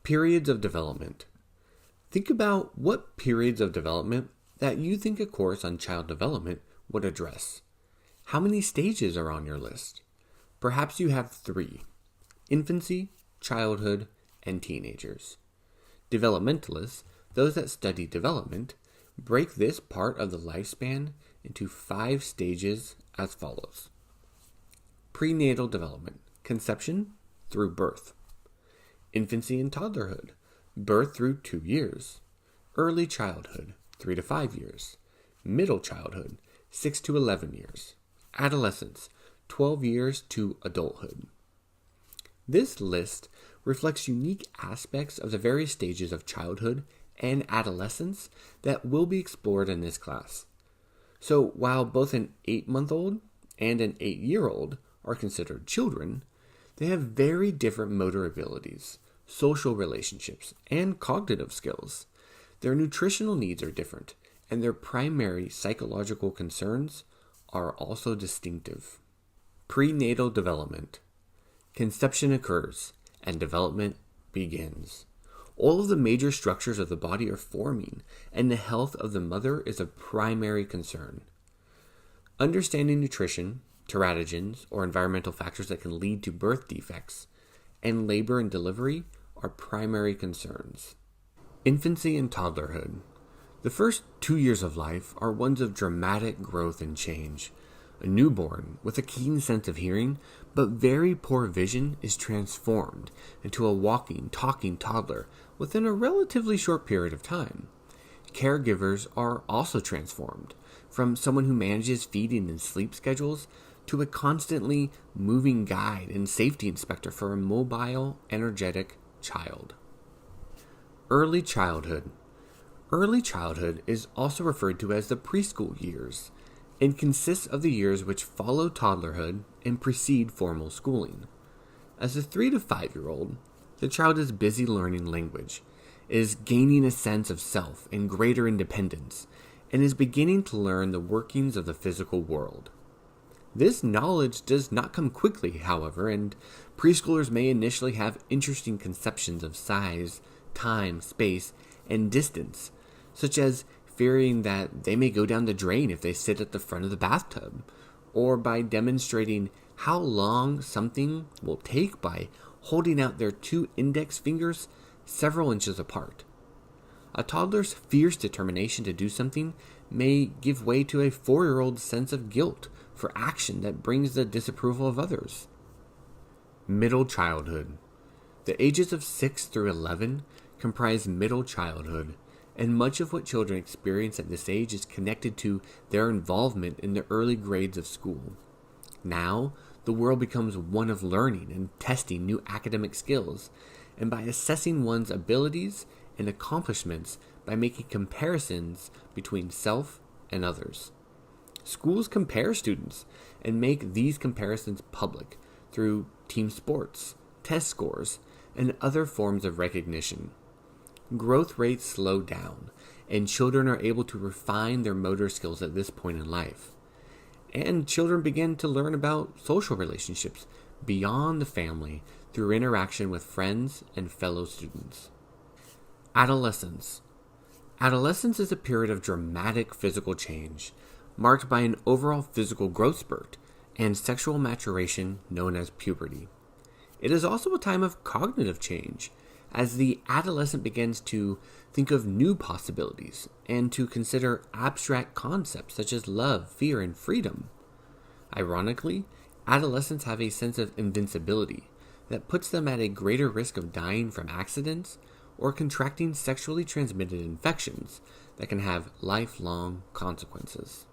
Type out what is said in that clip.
Periods of development. Think about what periods of development that you think a course on child development would address. How many stages are on your list? Perhaps you have 3: infancy, childhood, and teenagers. Developmentalists, those that study development, break this part of the lifespan into 5 stages as follows. Prenatal development, conception through birth. Infancy and toddlerhood, birth through 2 years. Early childhood, 3 to 5 years. Middle childhood, 6 to 11 years. Adolescence, 12 years to adulthood. This list reflects unique aspects of the various stages of childhood and adolescence that will be explored in this class. So while both an 8-month-old and an 8-year-old are considered children, they have very different motor abilities, social relationships, and cognitive skills. Their nutritional needs are different, and their primary psychological concerns are also distinctive. Prenatal development. Conception occurs, and development begins. All of the major structures of the body are forming, and the health of the mother is a primary concern. Understanding nutrition, teratogens, or environmental factors that can lead to birth defects, and labor and delivery are primary concerns. Infancy and toddlerhood. The first 2 years of life are ones of dramatic growth and change. A newborn with a keen sense of hearing but very poor vision is transformed into a walking, talking toddler within a relatively short period of time. Caregivers are also transformed from someone who manages feeding and sleep schedules to a constantly moving guide and safety inspector for a mobile, energetic child. Early childhood. Early childhood is also referred to as the preschool years and consists of the years which follow toddlerhood and precede formal schooling. As a 3 to 5-year-old, the child is busy learning language, is gaining a sense of self and greater independence, and is beginning to learn the workings of the physical world. This knowledge does not come quickly, however, and preschoolers may initially have interesting conceptions of size, time, space, and distance, such as fearing that they may go down the drain if they sit at the front of the bathtub, or by demonstrating how long something will take by holding out their 2 index fingers several inches apart. A toddler's fierce determination to do something may give way to a 4-year-old's sense of guilt for action that brings the disapproval of others. Middle childhood. The ages of 6 through 11 comprise middle childhood, and much of what children experience at this age is connected to their involvement in the early grades of school. Now, the world becomes one of learning and testing new academic skills, and by assessing one's abilities and accomplishments by making comparisons between self and others. Schools compare students and make these comparisons public through team sports, test scores, and other forms of recognition. Growth rates slow down, and children are able to refine their motor skills at this point in life. And children begin to learn about social relationships beyond the family through interaction with friends and fellow students. Adolescence. Adolescence is a period of dramatic physical change, marked by an overall physical growth spurt and sexual maturation known as puberty. It is also a time of cognitive change, as the adolescent begins to think of new possibilities and to consider abstract concepts such as love, fear, and freedom. Ironically, adolescents have a sense of invincibility that puts them at a greater risk of dying from accidents or contracting sexually transmitted infections that can have lifelong consequences.